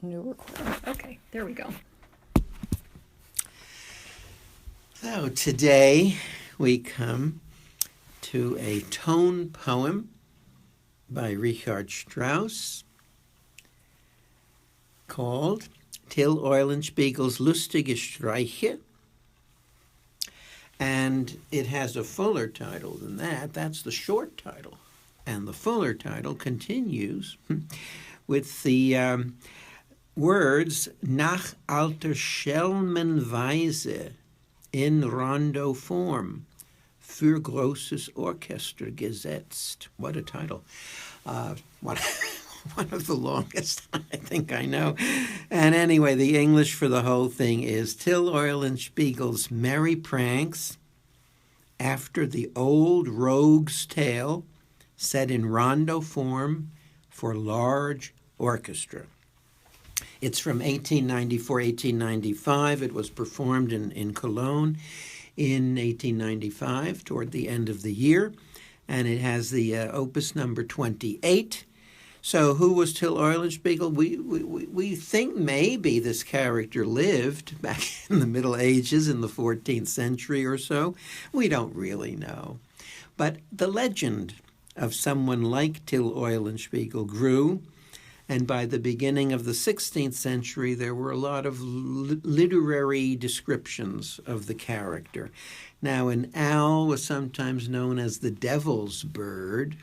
New recording. Okay, there we go. So today we come to a tone poem by Richard Strauss called Till Eulenspiegel's Lustige Streiche. And it has a fuller title than that. That's the short title. And the fuller title continues with the words Nach alter Schelmenweise in Rondo Form für großes Orchester gesetzt. What a title. One of the longest I think I know. And anyway, the English for the whole thing is Till Eulenspiegel's merry pranks after the old rogue's tale set in rondo form for large orchestra. It's from 1894-1895. It was performed in Cologne in 1895, toward the end of the year, and it has the opus number 28. So who was Till Eulenspiegel? We think maybe this character lived back in the Middle Ages in the 14th century or so. We don't really know. But the legend of someone like Till Eulenspiegel grew, and by the beginning of the 16th century, there were a lot of literary descriptions of the character. Now, an owl was sometimes known as the devil's bird,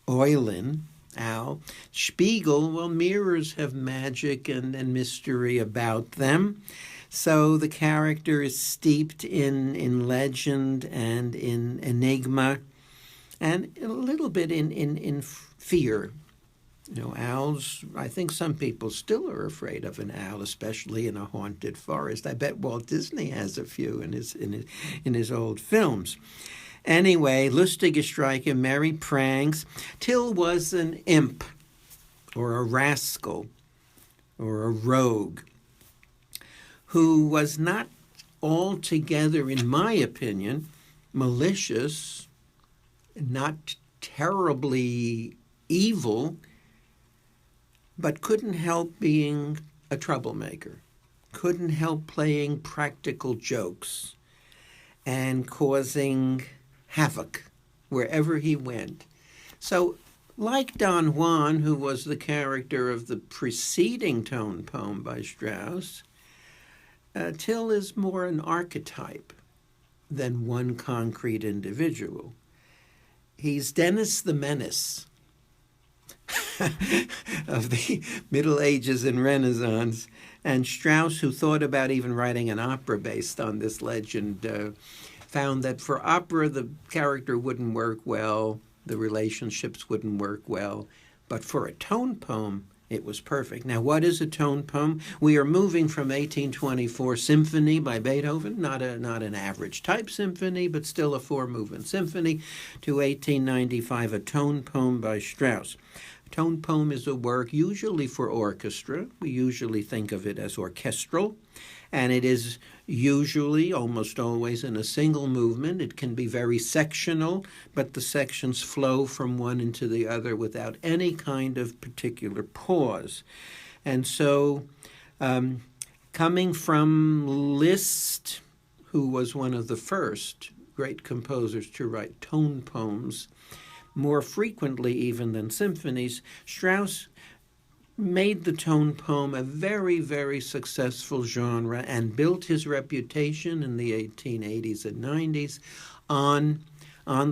Eulen, owl. Spiegel, well, mirrors have magic and mystery about them. So the character is steeped in legend and in enigma and a little bit in fear. You know, owls, I think some people still are afraid of an owl, especially in a haunted forest. I bet Walt Disney has a few in his old films. Anyway, lustige Streiche, merry pranks. Till was an imp or a rascal or a rogue who was not altogether, in my opinion, malicious, not terribly evil, but couldn't help being a troublemaker, couldn't help playing practical jokes and causing havoc wherever he went. So, like Don Juan, who was the character of the preceding tone poem by Strauss, Till is more an archetype than one concrete individual. He's Dennis the Menace of the Middle Ages and Renaissance, and Strauss, who thought about even writing an opera based on this legend, found that for opera the character wouldn't work well, the relationships wouldn't work well, but for a tone poem it was perfect. Now, what is a tone poem? We are moving from 1824 Symphony by Beethoven, not an average type symphony, but still a four-movement symphony, to 1895, a tone poem by Strauss. A tone poem is a work usually for orchestra. We usually think of it as orchestral, and it is usually, almost always, in a single movement. It can be very sectional, but the sections flow from one into the other without any kind of particular pause. And so, coming from Liszt, who was one of the first great composers to write tone poems, more frequently even than symphonies, Strauss made the tone poem a very, very successful genre and built his reputation in the 1880s and 90s on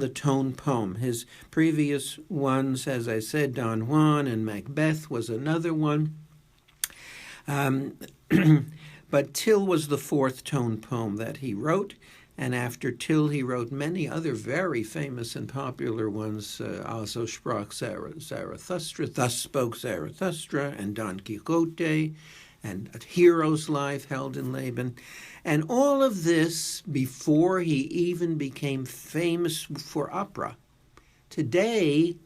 the tone poem. His previous ones, as I said, Don Juan and Macbeth was another one. But Till was the fourth tone poem that he wrote, and after Till he wrote many other very famous and popular ones, Also sprach Zarathustra, Thus Spoke Zarathustra, and Don Quixote, and A Hero's Life held in Laban. And all of this before he even became famous for opera. Today,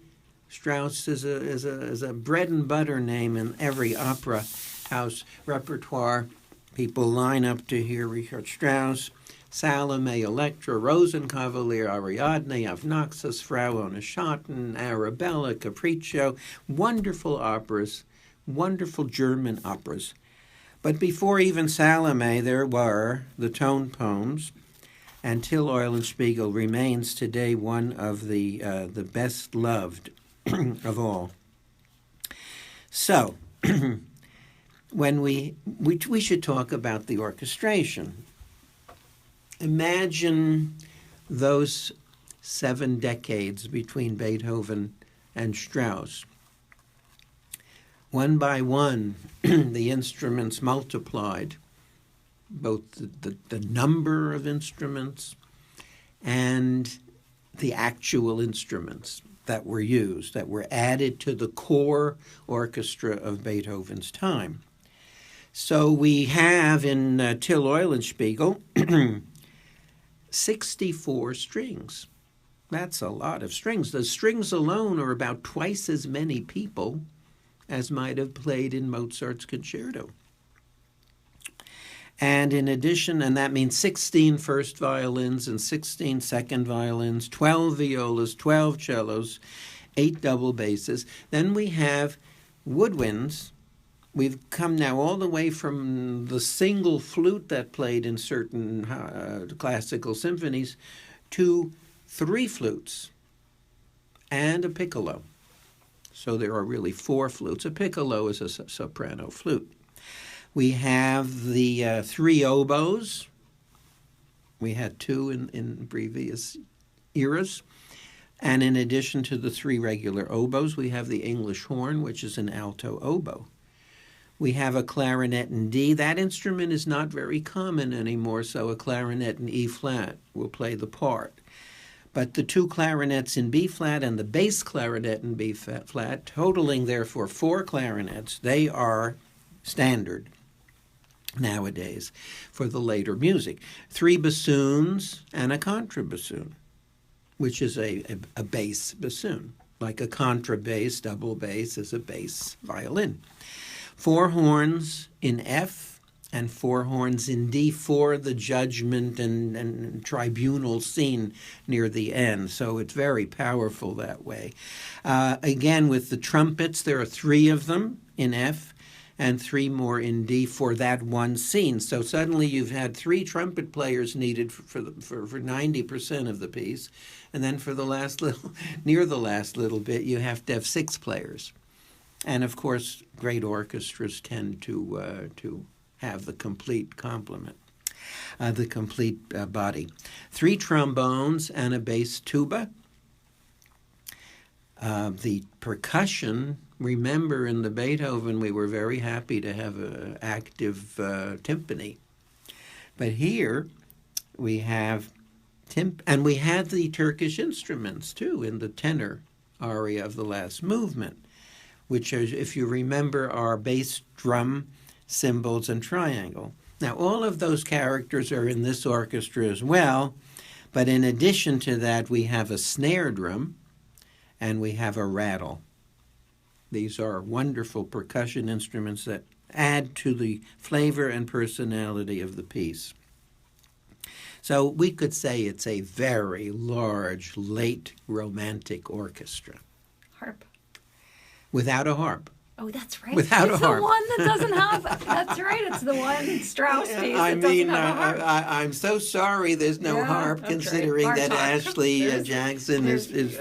Strauss is a bread and butter name in every opera house repertoire. People line up to hear Richard Strauss. Salome, Electra, Rosenkavalier, Ariadne, Avnaxas, Frau ohne Schatten, Arabella, Capriccio, wonderful operas wonderful German operas. But before even Salome, there were the tone poems, and Till Eulenspiegel remains today one of the best loved of all. So, when we should talk about the orchestration. Imagine those 7 decades between Beethoven and Strauss. One by one, the instruments multiplied, both the number of instruments and the actual instruments that were used, that were added to the core orchestra of Beethoven's time. So we have in Till Eulenspiegel 64 strings. That's a lot of strings. The strings alone are about twice as many people as might have played in Mozart's concerto. And in addition, and that means 16 first violins and 16 second violins, 12 violas, 12 cellos, 8 double basses. Then we have woodwinds. We've come now all the way from the single flute that played in certain classical symphonies to 3 flutes and a piccolo. So there are really 4 flutes. A piccolo is a soprano flute. We have the 3 oboes. We had 2 in previous eras. And in addition to the 3 regular oboes, we have the English horn, which is an alto oboe. We have a clarinet in D. That instrument is not very common anymore, so a clarinet in E flat will play the part. But the 2 clarinets in B flat and the bass clarinet in B flat, totaling therefore 4 clarinets, they are standard nowadays for the later music. 3 bassoons and a contrabassoon, which is a bass bassoon, like a contrabass, double bass is a bass violin. 4 horns in F and 4 horns in D for the judgment and tribunal scene near the end. So it's very powerful that way. Again, with the trumpets, there are 3 of them in F and 3 more in D for that one scene. So suddenly you've had 3 trumpet players needed for 90% of the piece. And then for the last little, near the last little bit, you have to have 6 players. And of course, great orchestras tend to have the complete complement, the complete body. 3 trombones and a bass tuba. The percussion, remember in the Beethoven, we were very happy to have an active timpani. But here we have and we had the Turkish instruments too in the tenor aria of the last movement, which, if you remember, are bass drum, cymbals, and triangle. Now, all of those characters are in this orchestra as well, but in addition to that, we have a snare drum and we have a rattle. These are wonderful percussion instruments that add to the flavor and personality of the piece. So we could say it's a very large, late Romantic orchestra. Harp. Without a harp. Oh, that's right. Without it's a harp. the one that doesn't have. That's right. It's the one Strauss piece that doesn't have a harp. I'm so sorry there's no harp, considering that Ashley Jackson is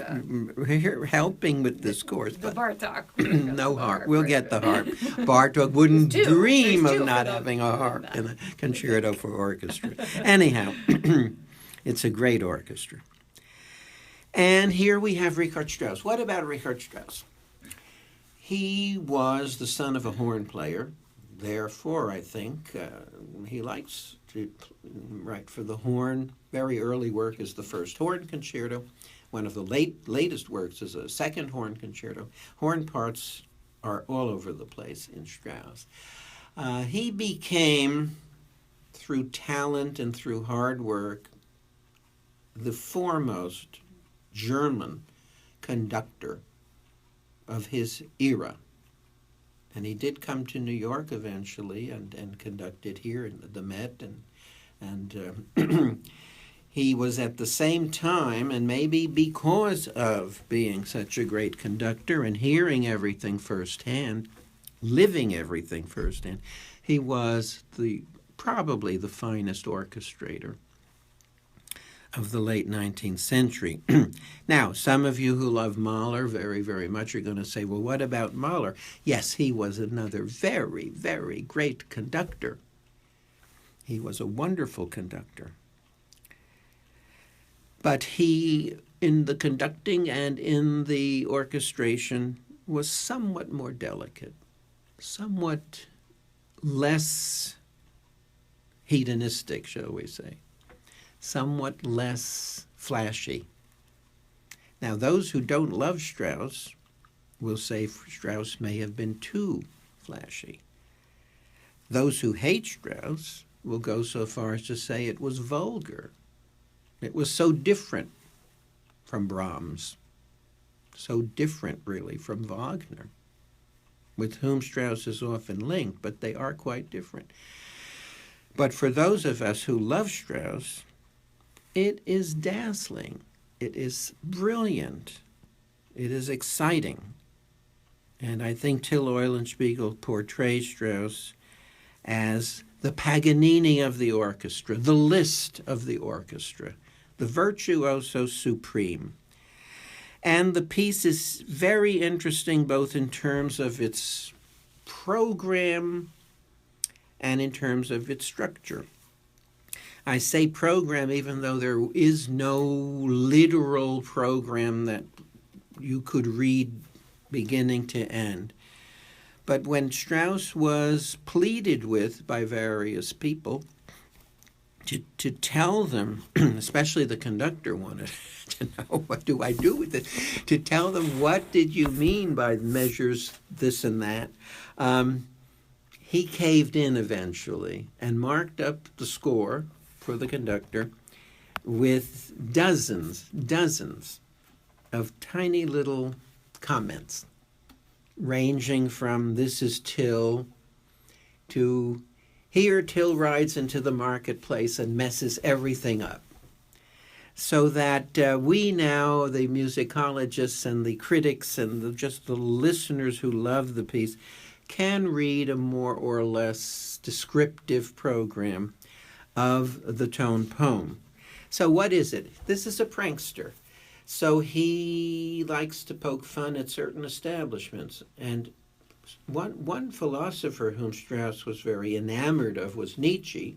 helping with this course. The Bartok. No harp. We'll get the harp. Bartok wouldn't dream of not having a harp in a concerto for orchestra. Anyhow, it's a great orchestra. And here we have Richard Strauss. What about Richard Strauss? He was the son of a horn player. Therefore, I think he likes to write for the horn. Very early work is the first horn concerto. One of the latest works is a second horn concerto. Horn parts are all over the place in Strauss. He became, through talent and through hard work, the foremost German conductor of his era. And he did come to New York eventually and conducted here in the Met. And he was at the same time, and maybe because of being such a great conductor and hearing everything firsthand, living everything firsthand. He was probably the finest orchestrator of the late 19th century. Now, some of you who love Mahler very, very much are going to say, well, what about Mahler? Yes, he was another very, very great conductor. He was a wonderful conductor. But he, in the conducting and in the orchestration, was somewhat more delicate, somewhat less hedonistic, shall we say, somewhat less flashy. Now, those who don't love Strauss will say Strauss may have been too flashy. Those who hate Strauss will go so far as to say it was vulgar. It was so different from Brahms, so different, really, from Wagner, with whom Strauss is often linked, but they are quite different. But for those of us who love Strauss, it is dazzling. It is brilliant. It is exciting. And I think Till Eulenspiegel portrays Strauss as the Paganini of the orchestra, the Liszt of the orchestra, the virtuoso supreme. And the piece is very interesting both in terms of its program and in terms of its structure. I say program even though there is no literal program that you could read beginning to end. But when Strauss was pleaded with by various people to tell them, especially the conductor wanted to know, what do I do with it? To tell them, what did you mean by measures this and that? He caved in eventually and marked up the score for the conductor with dozens of tiny little comments, ranging from "this is Till" to "here Till rides into the marketplace and messes everything up." So that we now, the musicologists and the critics and just the listeners who love the piece, can read a more or less descriptive program of the tone poem. So what is it? This is a prankster. So he likes to poke fun at certain establishments. And one philosopher whom Strauss was very enamored of was Nietzsche,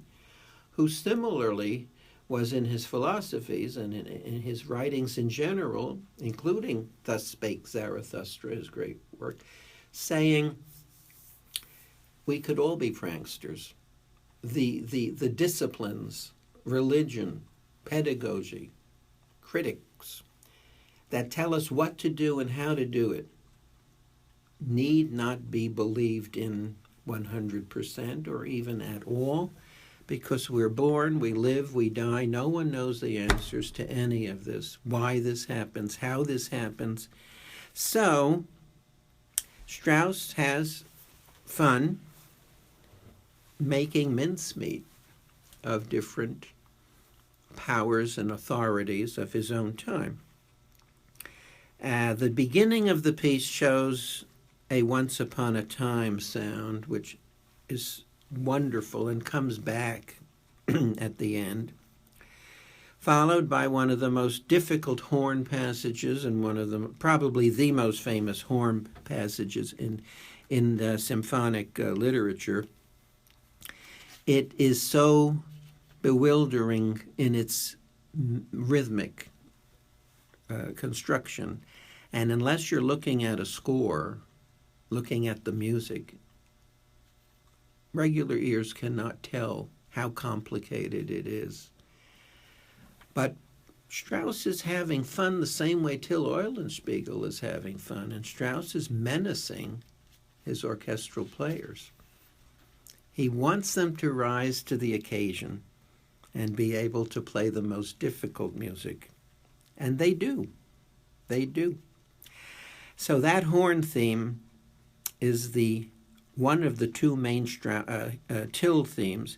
who similarly was in his philosophies and in his writings in general, including Thus Spake Zarathustra, his great work, saying we could all be pranksters. The disciplines, religion, pedagogy, critics that tell us what to do and how to do it need not be believed in 100% or even at all, because we're born, we live, we die. No one knows the answers to any of this, why this happens, how this happens. So Strauss has fun making mincemeat of different powers and authorities of his own time. The beginning of the piece shows a once upon a time sound, which is wonderful and comes back at the end, followed by one of the most difficult horn passages and one of the probably the most famous horn passages in symphonic literature. It is so bewildering in its rhythmic construction, and unless you're looking at a score, looking at the music, regular ears cannot tell how complicated it is. But Strauss is having fun the same way Till Eulenspiegel is having fun, and Strauss is menacing his orchestral players. He wants them to rise to the occasion and be able to play the most difficult music. And they do. They do. So that horn theme is one of the two main Till themes.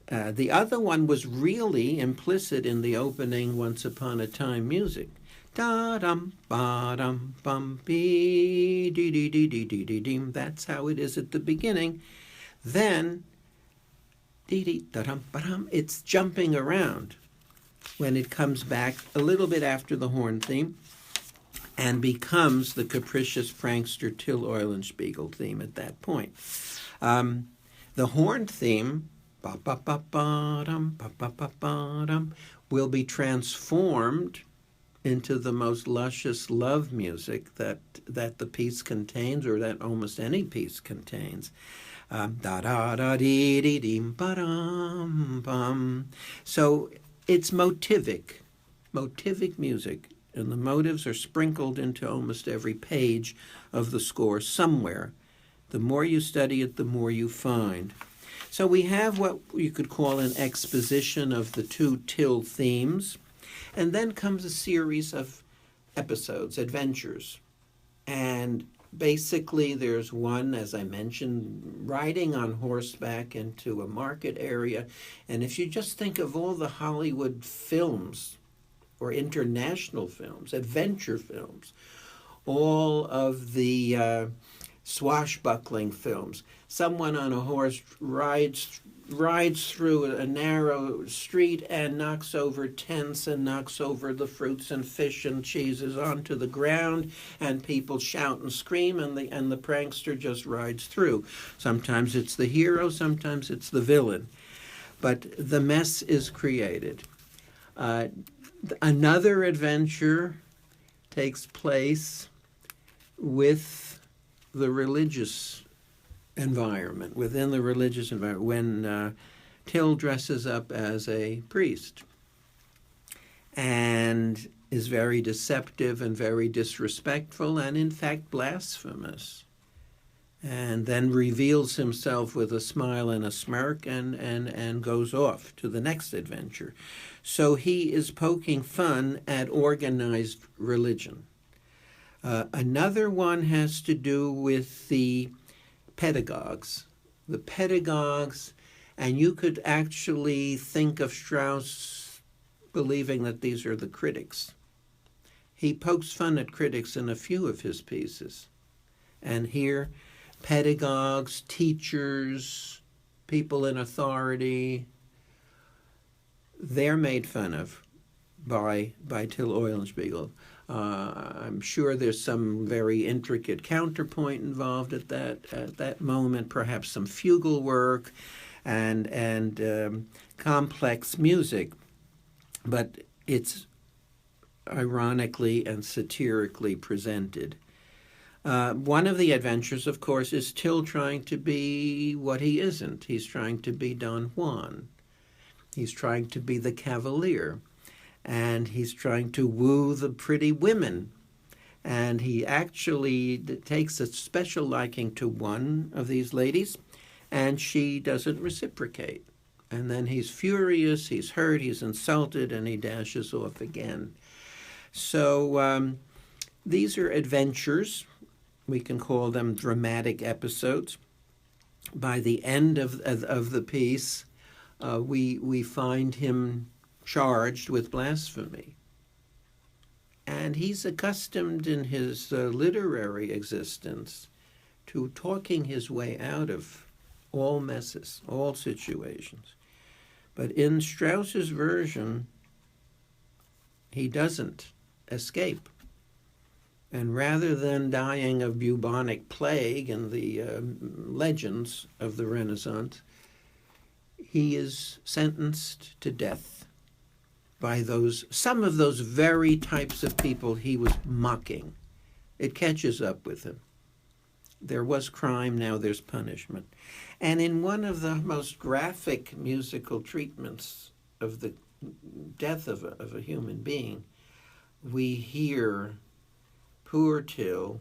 The other one was really implicit in the opening Once Upon a Time music. Da dum ba dum bum be dee dee dee dee dee dee dee. That's how it is at the beginning. Then dee dee da dum ba dum. It's jumping around when it comes back a little bit after the horn theme and becomes the capricious prankster Till Eulenspiegel theme at that point. The horn theme ba ba ba ba dum ba ba ba ba dum will be transformed into the most luscious love music that the piece contains, or that almost any piece contains. Da da da dee dee dee ba dum bum. So it's motivic music, and the motives are sprinkled into almost every page of the score somewhere. The more you study it, the more you find. So we have what you could call an exposition of the two Till themes, and then comes a series of episodes, adventures. And basically there's one, as I mentioned, riding on horseback into a market area. And if you just think of all the Hollywood films or international films, adventure films, all of the swashbuckling films, someone on a horse rides through a narrow street and knocks over tents and knocks over the fruits and fish and cheeses onto the ground, and people shout and scream, and the prankster just rides through. Sometimes it's the hero, sometimes it's the villain, but the mess is created. Another adventure takes place with the religious environment, within the religious environment, when Till dresses up as a priest and is very deceptive and very disrespectful and in fact blasphemous, and then reveals himself with a smile and a smirk and goes off to the next adventure. So he is poking fun at organized religion. Another one has to do with the pedagogues, and you could actually think of Strauss believing that these are the critics. He pokes fun at critics in a few of his pieces. And here, pedagogues, teachers, people in authority, they're made fun of by Till Eulenspiegel. I'm sure there's some very intricate counterpoint involved at that moment, perhaps some fugal work and complex music, but it's ironically and satirically presented. One of the adventures, of course, is Till trying to be what he isn't. He's trying to be Don Juan. He's trying to be the cavalier. And he's trying to woo the pretty women. And he actually takes a special liking to one of these ladies, and she doesn't reciprocate. And then he's furious, he's hurt, he's insulted, and he dashes off again. So these are adventures. We can call them dramatic episodes. By the end of the piece, we find him charged with blasphemy. And he's accustomed in his literary existence to talking his way out of all messes, all situations. But in Strauss's version, he doesn't escape. And rather than dying of bubonic plague in the legends of the Renaissance, he is sentenced to death by some of those very types of people he was mocking. It catches up with him. There was crime, now there's punishment. And in one of the most graphic musical treatments of the death of a human being, we hear poor Till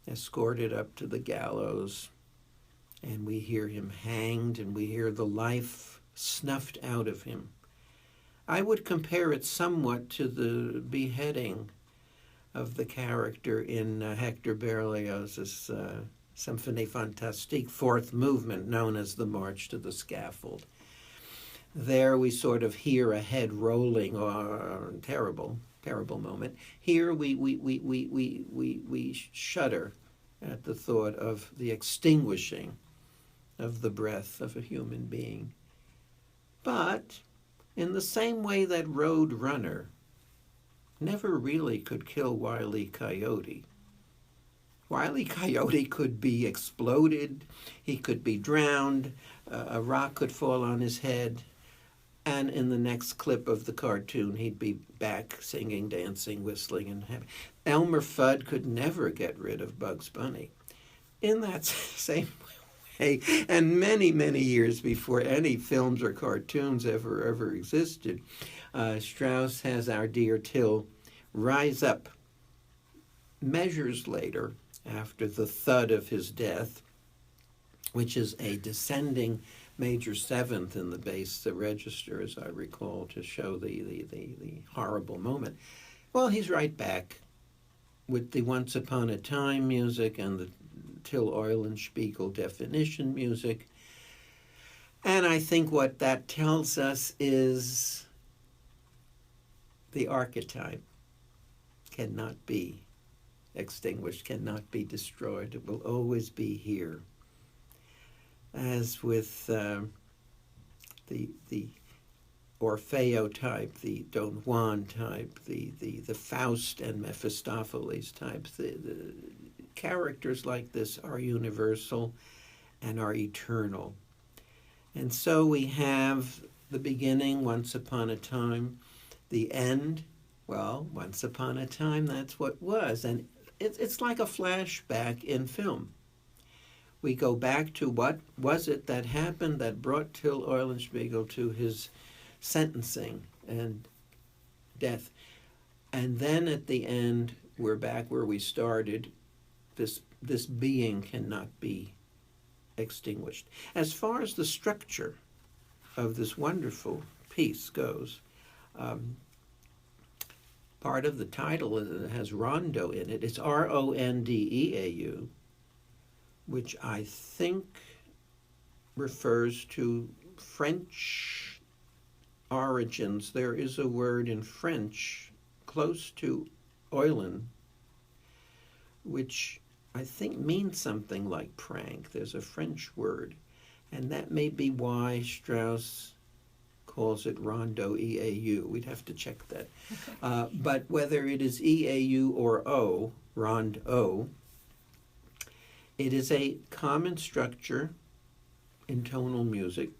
escorted up to the gallows, and we hear him hanged, and we hear the life snuffed out of him. I would compare it somewhat to the beheading of the character in Hector Berlioz's Symphonie Fantastique, fourth movement, known as the March to the Scaffold. There we sort of hear a head rolling, terrible, terrible moment. Here we shudder at the thought of the extinguishing of the breath of a human being. But in the same way that Road Runner never really could kill Wile E. Coyote, Wile E. Coyote could be exploded, he could be drowned, a rock could fall on his head, and in the next clip of the cartoon, he'd be back singing, dancing, whistling, and happy. Elmer Fudd could never get rid of Bugs Bunny. In that same way, and many, many years before any films or cartoons ever existed, Strauss has our dear Till rise up measures later, after the thud of his death, which is a descending major seventh in the bass register, as I recall, to show the horrible moment. Well, he's right back with the Once Upon a Time music and the Till Eulenspiegel definition music. And I think what that tells us is the archetype cannot be extinguished, cannot be destroyed. It will always be here. As with the Orfeo type, the Don Juan type, the Faust and Mephistopheles types, the characters like this are universal and are eternal. And so we have the beginning, once upon a time, the end, well, once upon a time, that's what was. And it's like a flashback in film. We go back to what was it that happened that brought Till Eulenspiegel to his sentencing and death. And then at the end, we're back where we started. This being cannot be extinguished. As far as the structure of this wonderful piece goes, part of the title has rondo in it. It's Rondeau, which I think refers to French origins. There is a word in French close to Eulen, which I think means something like prank. There's a French word, and that may be why Strauss calls it Rondo, E-A-U. We'd have to check that. Okay. But whether it is E-A-U or O, Rondo, it is a common structure in tonal music,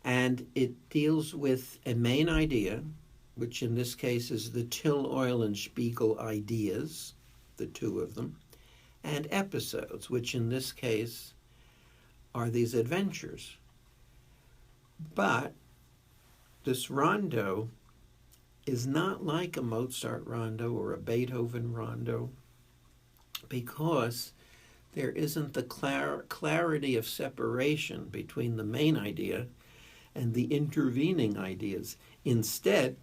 and it deals with a main idea, which in this case is the Till Eulenspiegel ideas, the two of them, and episodes, which in this case are these adventures. But this rondo is not like a Mozart rondo or a Beethoven rondo, because there isn't the clarity of separation between the main idea and the intervening ideas. Instead,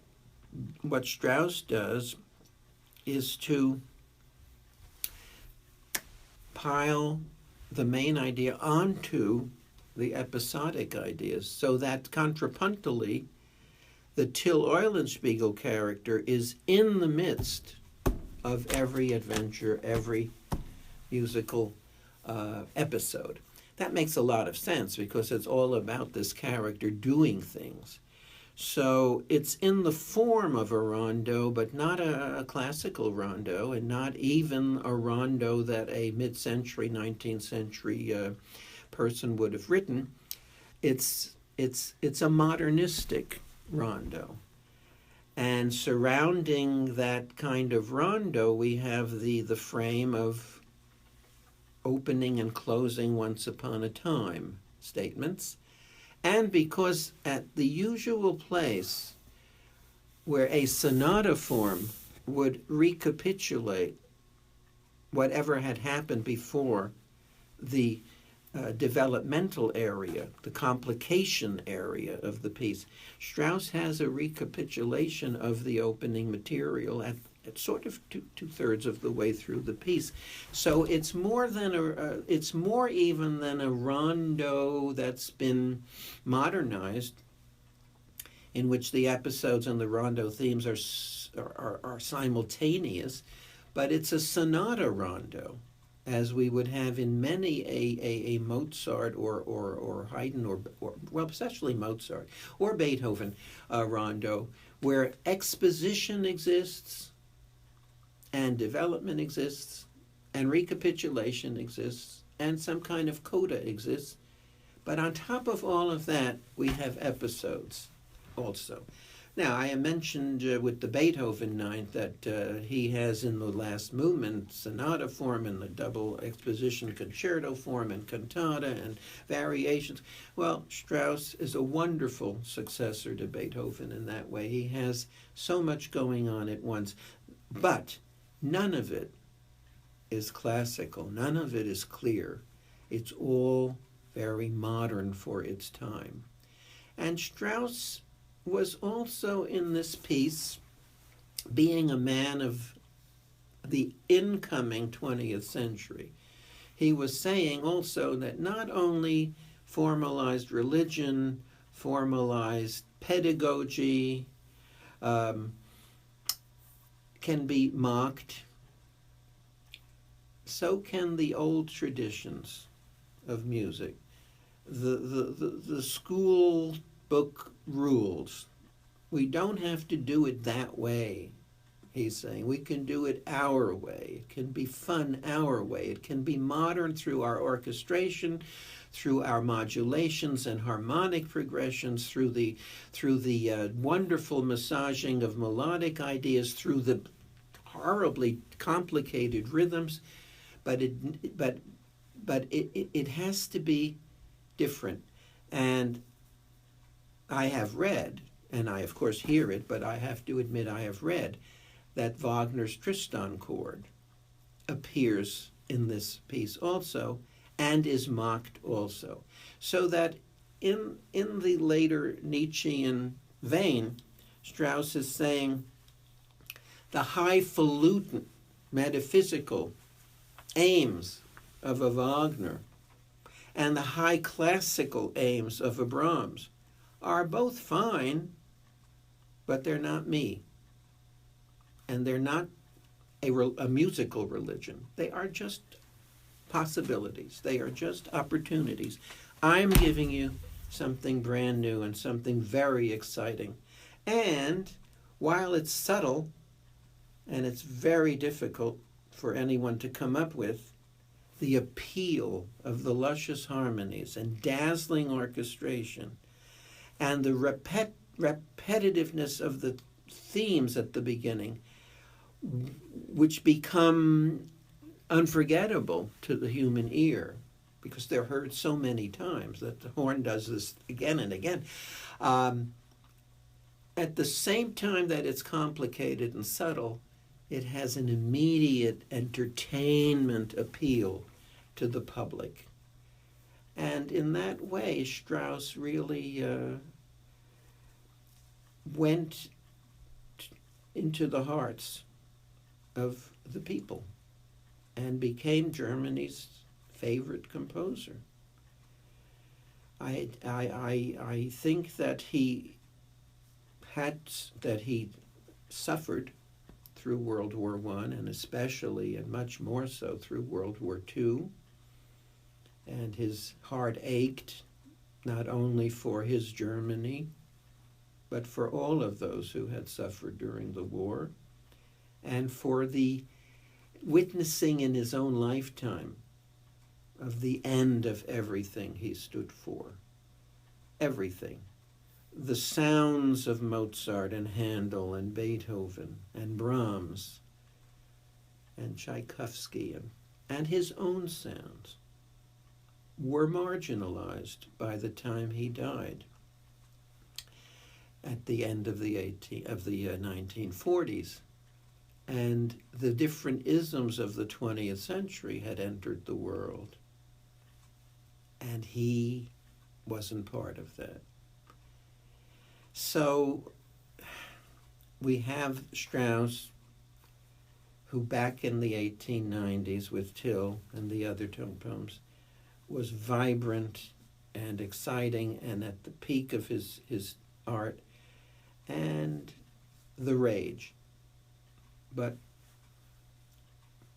what Strauss does is to pile the main idea onto the episodic ideas, so that contrapuntally, the Till Eulenspiegel character is in the midst of every adventure, every musical episode. That makes a lot of sense because it's all about this character doing things. So it's in the form of a rondo, but not a classical rondo, and not even a rondo that a mid-century, 19th century person would have written. It's a modernistic rondo. And surrounding that kind of rondo, we have the frame of opening and closing Once Upon a Time statements. And because at the usual place where a sonata form would recapitulate whatever had happened before, the developmental area, the complication area of the piece, Strauss has a recapitulation of the opening material at sort of two-thirds of the way through the piece. So it's more than it's more even than a rondo that's been modernized. in which the episodes and the rondo themes are simultaneous, but it's a sonata rondo, as we would have in many a Mozart or Haydn or well, especially Mozart or Beethoven rondo, where exposition exists and development exists and recapitulation exists and some kind of coda exists. But on top of all of that, we have episodes also. Now, I mentioned with the Beethoven Ninth that he has in the last movement sonata form and the double exposition concerto form and cantata and variations. Well, Strauss is a wonderful successor to Beethoven in that way. He has so much going on at once, but none of it is classical. None of it is clear. It's all very modern for its time. And Strauss was also in this piece, being a man of the incoming 20th century. He was saying also that not only formalized religion, formalized pedagogy can be mocked, so can the old traditions of music. The school book rules. We don't have to do it that way, he's saying. We can do it our way. It can be fun our way. It can be modern through our orchestration, through our modulations and harmonic progressions, through the wonderful massaging of melodic ideas, through the horribly complicated rhythms. But it has to be different. And I have read, and I of course hear it, but I have to admit I have read that Wagner's Tristan chord appears in this piece also and is mocked also. So that in the later Nietzschean vein, Strauss is saying the highfalutin metaphysical aims of a Wagner and the high classical aims of a Brahms are both fine, but they're not me. And they're not a musical religion. They are just possibilities. They are just opportunities. I'm giving you something brand new and something very exciting. And while it's subtle and it's very difficult for anyone to come up with, the appeal of the luscious harmonies and dazzling orchestration and the repetitiveness of the themes at the beginning, which become unforgettable to the human ear because they're heard so many times that the horn does this again and again. At the same time that it's complicated and subtle, it has an immediate entertainment appeal to the public. And in that way, Strauss really went into the hearts of the people and became Germany's favorite composer. I think that he suffered through World War I, and especially and much more so through World War II. And his heart ached not only for his Germany, but for all of those who had suffered during the war, and for the witnessing in his own lifetime of the end of everything he stood for. Everything. The sounds of Mozart and Handel and Beethoven and Brahms and Tchaikovsky and his own sounds were marginalized by the time he died at the end of the 1940s. And the different isms of the 20th century had entered the world. And he wasn't part of that. So we have Strauss, who back in the 1890s with Till and the other tone poems was vibrant and exciting and at the peak of his art. and the rage. But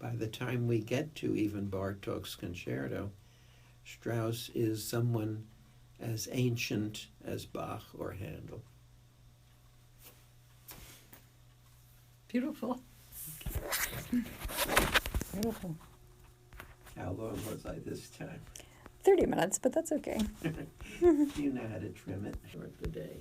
by the time we get to even Bartók's concerto, Strauss is someone as ancient as Bach or Handel. Beautiful. Beautiful. How long was I this time? 30 minutes, but that's okay. You know how to trim it for the day.